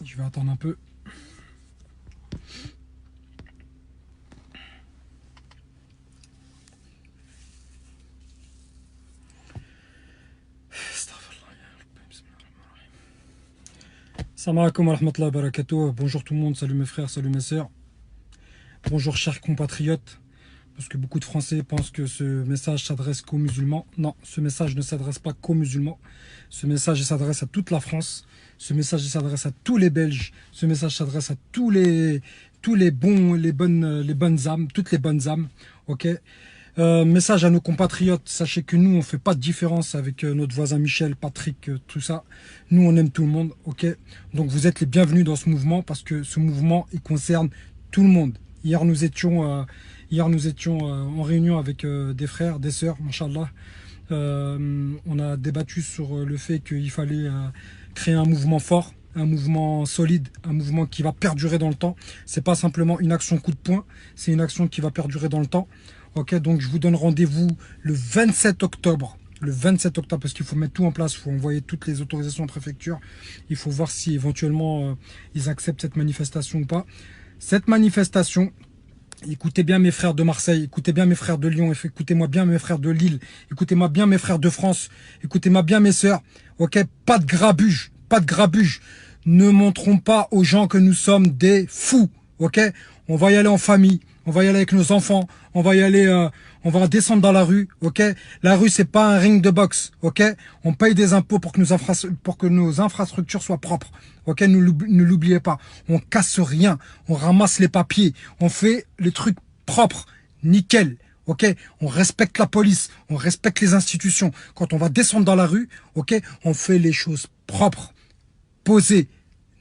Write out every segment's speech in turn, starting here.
Je vais attendre un peu. Salam alaikum wa rahmatullahi wa barakatuh. Bonjour tout le monde, salut mes frères, salut mes sœurs. Bonjour chers compatriotes. Parce que beaucoup de Français pensent que ce message s'adresse qu'aux musulmans. Non, ce message ne s'adresse pas qu'aux musulmans. Ce message s'adresse à toute la France. Ce message s'adresse à tous les Belges. Ce message s'adresse à tous les bons, les bonnes âmes, toutes les bonnes âmes. Ok. Message à nos compatriotes, sachez que nous on fait pas de différence avec notre voisin Michel, Patrick, tout ça. Nous on aime tout le monde, ok. Donc vous êtes les bienvenus dans ce mouvement parce que ce mouvement il concerne tout le monde. Hier nous étions en réunion avec des frères, des sœurs, machallah. On a débattu sur le fait qu'il fallait créer un mouvement fort, un mouvement solide, un mouvement qui va perdurer dans le temps. C'est pas simplement une action coup de poing, c'est une action qui va perdurer dans le temps. Ok, donc je vous donne rendez-vous le 27 octobre. Le 27 octobre, parce qu'il faut mettre tout en place, il faut envoyer toutes les autorisations en préfecture. Il faut voir si éventuellement ils acceptent cette manifestation ou pas. Cette manifestation, écoutez bien mes frères de Marseille, écoutez bien mes frères de Lyon, écoutez-moi bien mes frères de Lille, écoutez-moi bien mes frères de France, écoutez-moi bien mes sœurs. Ok, pas de grabuge, pas de grabuge. Ne montrons pas aux gens que nous sommes des fous. Ok, on va y aller en famille. On va y aller avec nos enfants, on va y aller, on va descendre dans la rue, ok. La rue c'est pas un ring de boxe, ok. On paye des impôts pour que nos infrastructures soient propres, ok. Ne l'oubliez pas, on casse rien, on ramasse les papiers, on fait les trucs propres, nickel, ok. On respecte la police, on respecte les institutions. Quand on va descendre dans la rue, ok, on fait les choses propres, posées,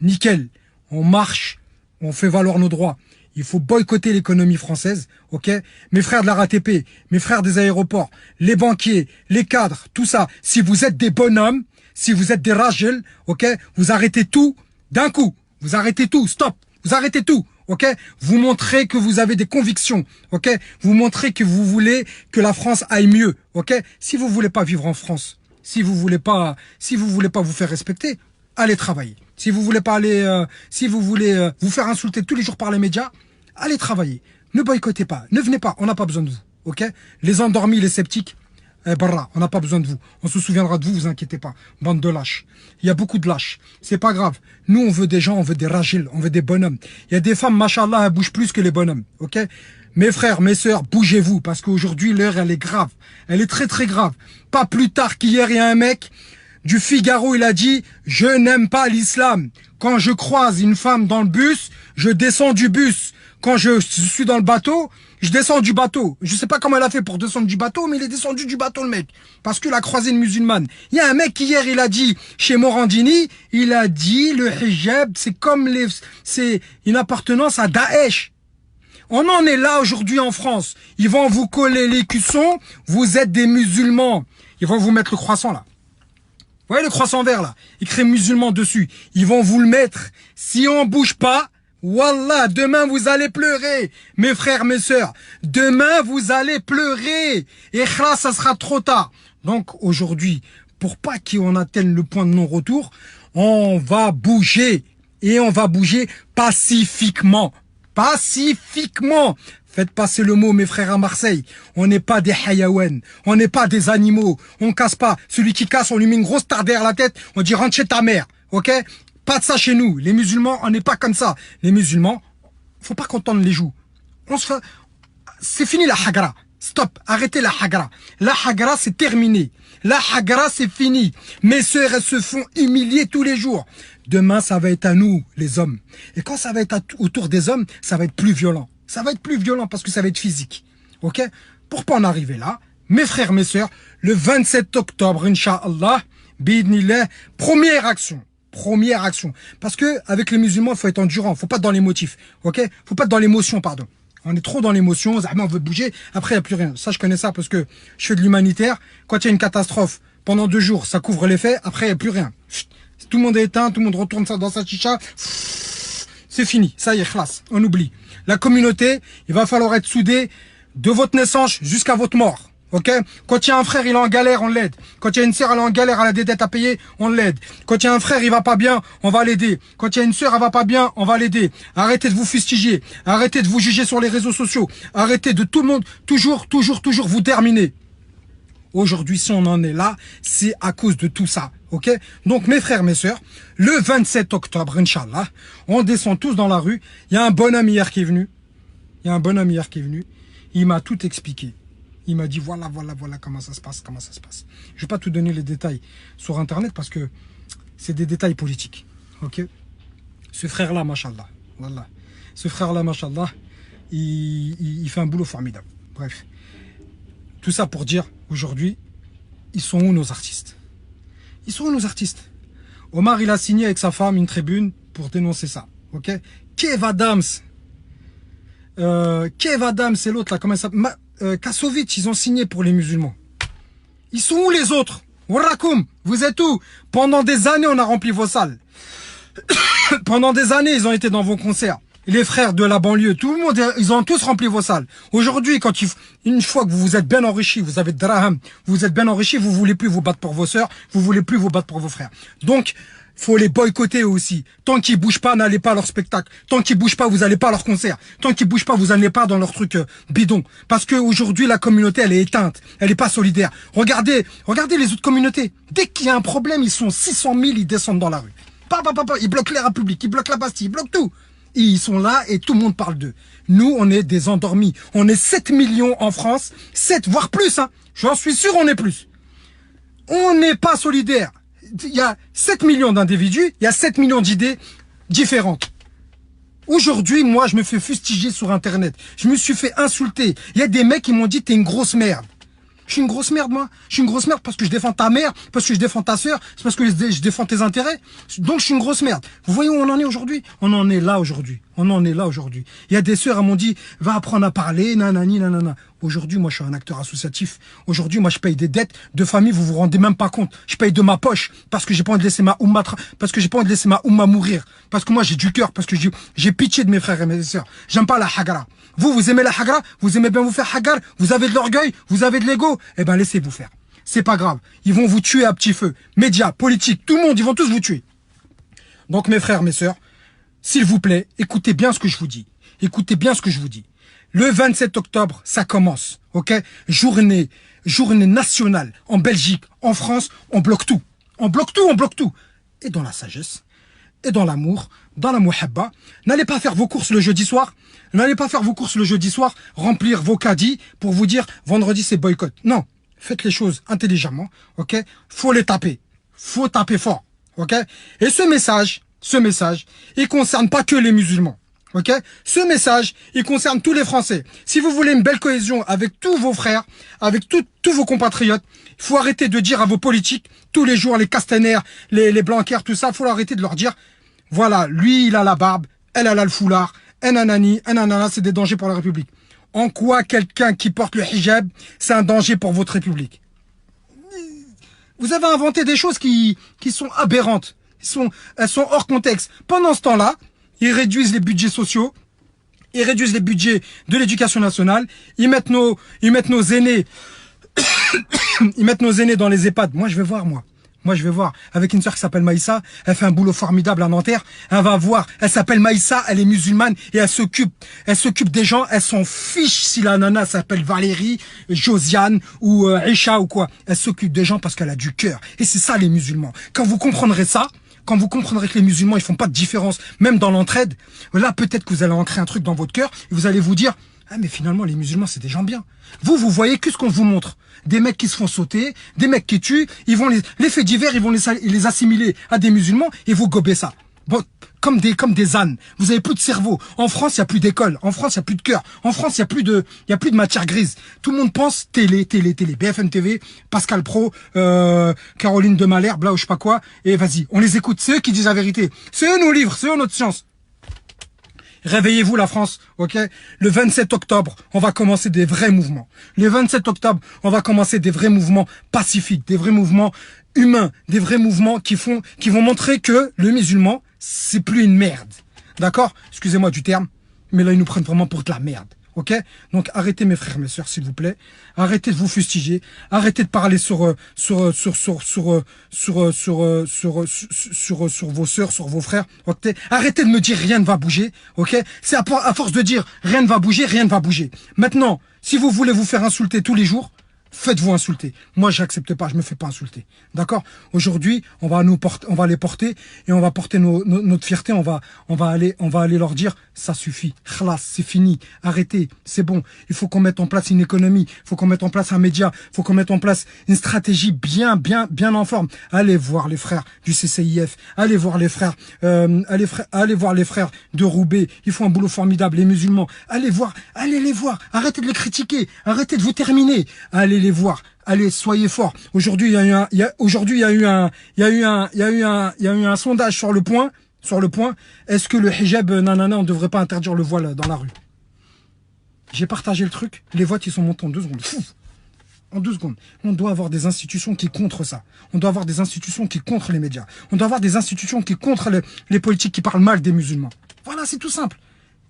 nickel. On marche, on fait valoir nos droits. Il faut boycotter l'économie française, ok. Mes frères de la RATP, mes frères des aéroports, les banquiers, les cadres, tout ça. Si vous êtes des bonhommes, si vous êtes des ragels, ok, vous arrêtez tout d'un coup. Vous arrêtez tout, stop. Vous arrêtez tout, ok. Vous montrez que vous avez des convictions, ok. Vous montrez que vous voulez que la France aille mieux, ok. Si vous voulez pas vivre en France, si vous voulez pas vous faire respecter, allez travailler. Si vous voulez pas aller, si vous voulez vous faire insulter tous les jours par les médias, allez travailler. Ne boycottez pas. Ne venez pas. On n'a pas besoin de vous. Ok? Les endormis, les sceptiques, barra, on n'a pas besoin de vous. On se souviendra de vous, vous inquiétez pas. Bande de lâches. Il y a beaucoup de lâches. C'est pas grave. Nous, on veut des gens, on veut des ragiles, on veut des bonhommes. Il y a des femmes, machallah, elles bougent plus que les bonhommes. Ok? Mes frères, mes sœurs, bougez-vous. Parce qu'aujourd'hui, l'heure, elle est grave. Elle est très, très grave. Pas plus tard qu'hier, il y a un mec du Figaro, il a dit « Je n'aime pas l'islam. Quand je croise une femme dans le bus, je descends du bus. Quand je suis dans le bateau, je descends du bateau. » Je sais pas comment elle a fait pour descendre du bateau, mais il est descendu du bateau, le mec. Parce qu'il a croisé une musulmane. Il y a un mec qui hier, il a dit, chez Morandini, il a dit le hijab, c'est une appartenance à Daesh. On en est là aujourd'hui en France. Ils vont vous coller les cuissons. Vous êtes des musulmans. Ils vont vous mettre le croissant, là. Vous voyez le croissant vert là, écrit musulman dessus. Ils vont vous le mettre. Si on bouge pas, wallah, demain vous allez pleurer. Mes frères, mes sœurs, demain vous allez pleurer. Et là, ça sera trop tard. Donc aujourd'hui, pour pas qu'on atteigne le point de non-retour, on va bouger. Et on va bouger pacifiquement. Pacifiquement. Faites passer le mot, mes frères à Marseille. On n'est pas des hayawan. On n'est pas des animaux. On casse pas. Celui qui casse, on lui met une grosse tarte derrière la tête. On dit rentre chez ta mère. Ok? Pas de ça chez nous. Les musulmans, on n'est pas comme ça. Les musulmans, faut pas qu'on tende les joues. C'est fini la hagra. Stop. Arrêtez la hagra. La hagra, c'est terminé. La hagra, c'est fini. Mes sœurs, elles se font humilier tous les jours. Demain, ça va être à nous, les hommes. Et quand ça va être autour des hommes, ça va être plus violent. Ça va être plus violent parce que ça va être physique. Ok? Pour pas en arriver là, mes frères, mes sœurs, le 27 octobre, Inch'Allah, bidnillah, première action. Première action. Parce que, avec les musulmans, il faut être endurant. Faut pas être dans l'émotif. Ok? Faut pas être dans l'émotion, pardon. On est trop dans l'émotion. On veut bouger. Après, il n'y a plus rien. Ça, je connais ça parce que je fais de l'humanitaire. Quand il y a une catastrophe, pendant 2 jours, ça couvre les faits. Après, il n'y a plus rien. Tout le monde est éteint. Tout le monde retourne ça dans sa chicha. C'est fini. Ça y est, khlas. On oublie. La communauté, il va falloir être soudé de votre naissance jusqu'à votre mort. Ok? Quand il y a un frère, il est en galère, on l'aide. Quand il y a une sœur, elle est en galère, elle a des dettes à payer, on l'aide. Quand il y a un frère, il va pas bien, on va l'aider. Quand il y a une sœur, elle va pas bien, on va l'aider. Arrêtez de vous fustiger. Arrêtez de vous juger sur les réseaux sociaux. Arrêtez de tout le monde, toujours vous terminer. Aujourd'hui, si on en est là, c'est à cause de tout ça. Ok? Donc, mes frères, mes sœurs, le 27 octobre, Inch'Allah, on descend tous dans la rue. Il y a un bonhomme hier qui est venu. Il m'a tout expliqué. Il m'a dit voilà comment ça se passe, Je vais pas tout donner les détails sur Internet parce que c'est des détails politiques. Ok? Ce frère-là, machallah, voilà. Ce frère-là, machallah, il fait un boulot formidable. Bref. Tout ça pour dire, aujourd'hui, ils sont où nos artistes? Ils sont où nos artistes? Omar, il a signé avec sa femme une tribune pour dénoncer ça. Ok? Kev Adams et l'autre, là, comment ça s'appelle? Kassovitch, ils ont signé pour les musulmans. Ils sont où les autres? Warakoum, vous êtes où? Pendant des années, on a rempli vos salles. Pendant des années, ils ont été dans vos concerts. Les frères de la banlieue, tout le monde, ils ont tous rempli vos salles. Aujourd'hui, une fois que vous vous êtes bien enrichis, vous avez de draham, vous êtes bien enrichis, vous voulez plus vous battre pour vos sœurs, vous voulez plus vous battre pour vos frères. Donc, faut les boycotter aussi. Tant qu'ils bougent pas, n'allez pas à leur spectacle. Tant qu'ils bougent pas, vous allez pas à leur concert. Tant qu'ils bougent pas, vous n'allez pas dans leur truc bidon. Parce que aujourd'hui, la communauté, elle est éteinte. Elle est pas solidaire. Regardez les autres communautés. Dès qu'il y a un problème, ils sont 600 000, ils descendent dans la rue. Ils bloquent l'air public, ils bloquent la Bastille, ils bloquent tout. Et ils sont là et tout le monde parle d'eux. Nous, on est des endormis. On est 7 millions en France. 7, voire plus, hein. J'en suis sûr, on est plus. On n'est pas solidaire. Il y a 7 millions d'individus, il y a 7 millions d'idées différentes. Aujourd'hui, moi, je me fais fustiger sur Internet. Je me suis fait insulter. Il y a des mecs qui m'ont dit, t'es une grosse merde. Je suis une grosse merde, moi. Je suis une grosse merde parce que je défends ta mère, parce que je défends ta sœur, c'est parce que je défends tes intérêts. Donc, je suis une grosse merde. Vous voyez où on en est aujourd'hui? On en est là aujourd'hui. Il y a des sœurs, elles m'ont dit, va apprendre à parler, nanani, nanana. Aujourd'hui, moi, je suis un acteur associatif. Aujourd'hui, moi, je paye des dettes de famille, vous vous rendez même pas compte. Je paye de ma poche parce que j'ai pas envie de laisser ma oumma mourir. Parce que moi, j'ai du cœur, parce que j'ai pitié de mes frères et mes sœurs. J'aime pas la hagara. Vous aimez la hagara, vous aimez bien vous faire hagar, vous avez de l'orgueil, vous avez de l'ego, eh ben, laissez-vous faire. C'est pas grave. Ils vont vous tuer à petit feu. Médias, politiques, tout le monde, ils vont tous vous tuer. Donc, mes frères, mes sœurs, s'il vous plaît, écoutez bien ce que je vous dis. Le 27 octobre, ça commence, ok? Journée nationale en Belgique, en France, on bloque tout. Et dans la sagesse, et dans l'amour, dans la muhabba, n'allez pas faire vos courses le jeudi soir. Remplir vos caddies pour vous dire vendredi c'est boycott. Non, faites les choses intelligemment, ok? Faut les taper. Faut taper fort, ok? Et ce message, il concerne pas que les musulmans. Ok? Ce message, il concerne tous les Français. Si vous voulez une belle cohésion avec tous vos frères, avec tous vos compatriotes, il faut arrêter de dire à vos politiques, tous les jours, les Castaner, les Blanquer, tout ça, il faut arrêter de leur dire, voilà, lui, il a la barbe, elle a le foulard, nanani, c'est des dangers pour la République. En quoi quelqu'un qui porte le hijab, c'est un danger pour votre République? Vous avez inventé des choses qui sont aberrantes. Elles sont hors contexte. Pendant ce temps-là, ils réduisent les budgets sociaux, ils réduisent les budgets de l'éducation nationale, ils mettent nos aînés, dans les EHPAD. Moi, je vais voir. Avec une sœur qui s'appelle Maïssa, elle fait un boulot formidable à Nanterre. Elle s'appelle Maïssa, elle est musulmane et elle s'occupe des gens. Elle s'en fiche si la nana s'appelle Valérie, Josiane ou Aïcha ou quoi. Elle s'occupe des gens parce qu'elle a du cœur. Et c'est ça les musulmans. Quand vous comprendrez ça, quand vous comprendrez que les musulmans, ils font pas de différence, même dans l'entraide, là, peut-être que vous allez ancrer un truc dans votre cœur et vous allez vous dire, ah, mais finalement, les musulmans, c'est des gens bien. Vous voyez que ce qu'on vous montre. Des mecs qui se font sauter, des mecs qui tuent, les faits divers, ils vont les assimiler à des musulmans et vous gobez ça. Bon, comme des ânes. Vous avez plus de cerveau. En France, il y a plus d'école. En France, il y a plus de cœur. En France, il y a plus de matière grise. Tout le monde pense télé. BFM TV, Pascal Pro, Caroline de Malherbe, là ou je sais pas quoi. Et vas-y, on les écoute. C'est eux qui disent la vérité. C'est eux nos livres, c'est eux notre science. Réveillez-vous la France, ok? Le 27 octobre, on va commencer des vrais mouvements. Le 27 octobre, on va commencer des vrais mouvements pacifiques, des vrais mouvements humains, des vrais mouvements qui vont montrer que le musulman, c'est plus une merde. D'accord? Excusez-moi du terme, mais là, ils nous prennent vraiment pour de la merde. Ok? Donc arrêtez mes frères, mes sœurs, s'il vous plaît. Arrêtez de vous fustiger. Arrêtez de parler sur vos sœurs, sur vos frères. Ok? Arrêtez de me dire rien ne va bouger. Ok? C'est à force de dire rien ne va bouger, rien ne va bouger. Maintenant, si vous voulez vous faire insulter tous les jours, faites-vous insulter. Moi, j'accepte pas, je me fais pas insulter. D'accord? Aujourd'hui, on va les porter et on va porter notre fierté. On va aller leur dire, ça suffit. Khlas, c'est fini. Arrêtez. C'est bon. Il faut qu'on mette en place une économie. Il faut qu'on mette en place un média. Il faut qu'on mette en place une stratégie bien en forme. Allez voir les frères du CCIF. Allez voir les frères, allez voir les frères de Roubaix. Ils font un boulot formidable. Les musulmans. Allez les voir. Arrêtez de les critiquer. Arrêtez de vous terminer. Allez les voir. Allez, soyez forts. Aujourd'hui, il y a eu un sondage sur le point. Est-ce que le hijab, nanana, on ne devrait pas interdire le voile dans la rue? J'ai partagé le truc. Les votes, ils sont montés en 2 secondes. En 2 secondes. On doit avoir des institutions qui contre ça. On doit avoir des institutions qui contre les médias. On doit avoir des institutions qui contre les politiques qui parlent mal des musulmans. Voilà, c'est tout simple.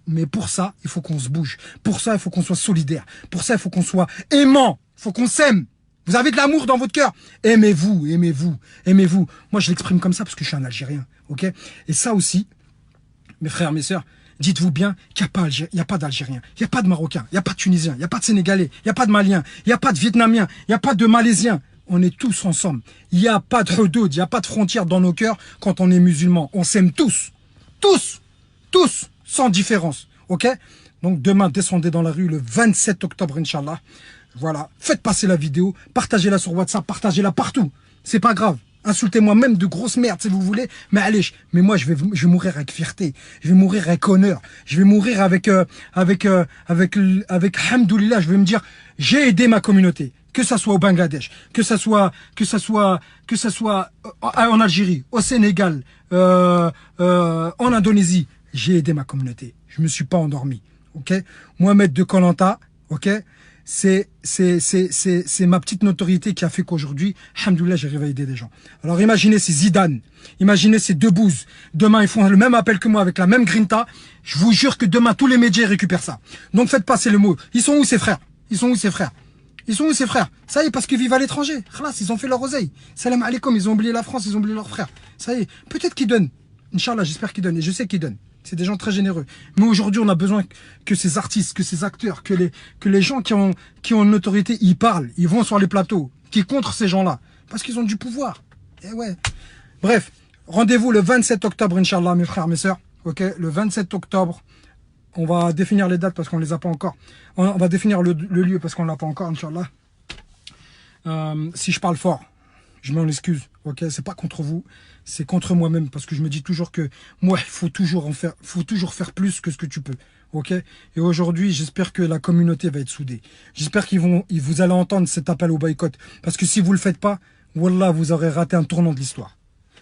Mais pour ça, il faut qu'on se bouge. Pour ça, il faut qu'on soit solidaire. Pour ça, il faut qu'on soit aimant. Il faut qu'on s'aime. Vous avez de l'amour dans votre cœur. Aimez-vous, aimez-vous, aimez-vous. Moi, je l'exprime comme ça parce que je suis un Algérien. Ok? Et ça aussi, mes frères, mes sœurs, dites-vous bien qu'il n'y a pas d'Algériens, il n'y a pas de Marocains, il n'y a pas de Tunisiens, il n'y a pas de Sénégalais, il n'y a pas de Maliens, il n'y a pas de Vietnamiens, il n'y a pas de Malaisiens. On est tous ensemble. Il n'y a pas de hudud, il n'y a pas de frontières dans nos cœurs quand on est musulman. On s'aime tous. Tous. Tous. Sans différence. Ok? Donc demain, descendez dans la rue le 27 octobre, Inch'Allah. Voilà. Faites passer la vidéo. Partagez-la sur WhatsApp. Partagez-la partout. C'est pas grave. Insultez-moi même de grosses merdes si vous voulez. Mais allez, mais moi je vais mourir avec fierté. Je vais mourir avec honneur. Je vais mourir avec hamdoulillah. Je vais me dire, j'ai aidé ma communauté. Que ça soit au Bangladesh, que ça soit en Algérie, au Sénégal, en Indonésie. J'ai aidé ma communauté. Je me suis pas endormi. Ok? Mohamed de Koh Lanta, ok? C'est ma petite notoriété qui a fait qu'aujourd'hui, alhamdoulilah, j'arrive à aider des gens. Alors imaginez ces Zidane, imaginez ces Debbouze. Demain, ils font le même appel que moi avec la même grinta. Je vous jure que demain, tous les médias récupèrent ça. Donc faites passer le mot. Ils sont où ces frères? Ils sont où ces frères? Ils sont où ces frères? Ça y est, parce qu'ils vivent à l'étranger. Khalas, ils ont fait leur oseille. Salam alaikum, ils ont oublié la France, ils ont oublié leurs frères. Ça y est, peut-être qu'ils donnent. Inch'Allah, j'espère qu'ils donnent. Et je sais qu'ils donnent. C'est des gens très généreux. Mais aujourd'hui, on a besoin que ces artistes, que ces acteurs, que les gens qui ont une autorité, ils parlent, ils vont sur les plateaux, qui contre ces gens-là. Parce qu'ils ont du pouvoir. Et ouais. Bref, rendez-vous le 27 octobre, Inch'Allah, mes frères, mes sœurs. Ok, le 27 octobre, on va définir les dates parce qu'on les a pas encore. On va définir le lieu parce qu'on l'a pas encore, Inch'Allah. Si je parle fort, je m'en excuse. Ok, c'est pas contre vous, c'est contre moi-même parce que je me dis toujours que moi, il faut toujours faire plus que ce que tu peux. Ok. Et aujourd'hui, j'espère que la communauté va être soudée. J'espère vous allez entendre cet appel au boycott parce que si vous le faites pas, wallah, vous aurez raté un tournant de l'histoire.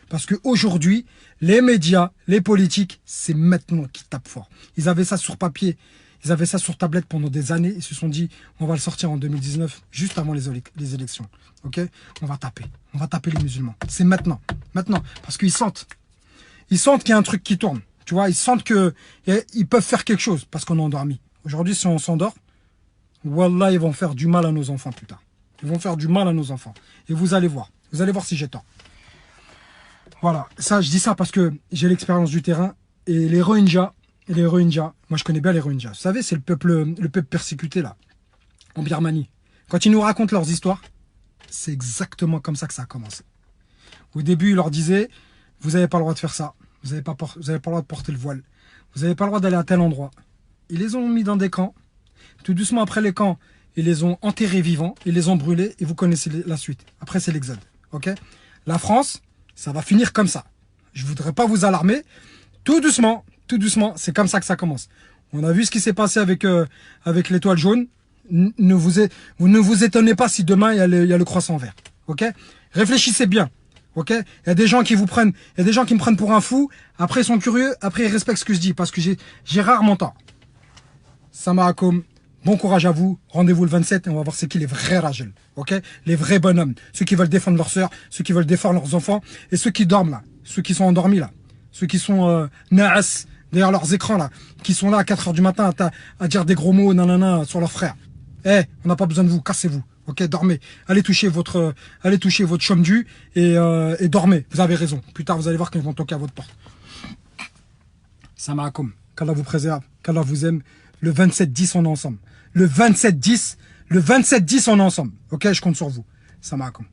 Parce que aujourd'hui, les médias, les politiques, c'est maintenant qu'ils tapent fort. Ils avaient ça sur papier. Ils avaient ça sur tablette pendant des années. Ils se sont dit, on va le sortir en 2019, juste avant les élections. Ok? On va taper les musulmans. C'est maintenant. Maintenant. Parce qu'ils sentent. Ils sentent qu'il y a un truc qui tourne. Tu vois, ils sentent qu'ils peuvent faire quelque chose parce qu'on est endormi. Aujourd'hui, si on s'endort, wallah, ils vont faire du mal à nos enfants plus tard. Ils vont faire du mal à nos enfants. Et vous allez voir. Vous allez voir si j'ai tort. Voilà. Ça, je dis ça parce que j'ai l'expérience du terrain. Et les Rohingyas, moi je connais bien les Rohingyas. Vous savez, c'est le peuple persécuté là, en Birmanie. Quand ils nous racontent leurs histoires, c'est exactement comme ça que ça a commencé. Au début, ils leur disaient, vous n'avez pas le droit de faire ça, vous n'avez pas le droit de porter le voile, vous n'avez pas le droit d'aller à tel endroit. Ils les ont mis dans des camps. Tout doucement après les camps, ils les ont enterrés vivants, ils les ont brûlés et vous connaissez la suite. Après, c'est l'exode. Ok? La France, ça va finir comme ça. Je voudrais pas vous alarmer. Tout doucement, c'est comme ça que ça commence. On a vu ce qui s'est passé avec l'étoile jaune. Ne vous étonnez pas si demain il y a le croissant vert. Ok? Réfléchissez bien. Ok? Il y a des gens qui me prennent pour un fou. Après ils sont curieux. Après ils respectent ce que je dis parce que j'ai rarement tort. Samahakoum. Bon courage à vous. Rendez-vous le 27 et on va voir c'est qui les vrais Rajel. Ok? Les vrais bonhommes. Ceux qui veulent défendre leurs sœurs, ceux qui veulent défendre leurs enfants et ceux qui dorment là, ceux qui sont endormis là. Ceux qui sont naas, derrière leurs écrans là, qui sont là à 4 h du matin à dire des gros mots, nanana, sur leurs frères. Eh, on n'a pas besoin de vous, cassez-vous. Ok, dormez. Allez toucher votre chaume dû et dormez. Vous avez raison. Plus tard, vous allez voir qu'ils vont toquer à votre porte. Samaakoum. Qu'Allah vous préserve. Qu'Allah vous aime. Le 27-10, on est ensemble. Le 27-10, on est ensemble. Ok, je compte sur vous. Samaakoum.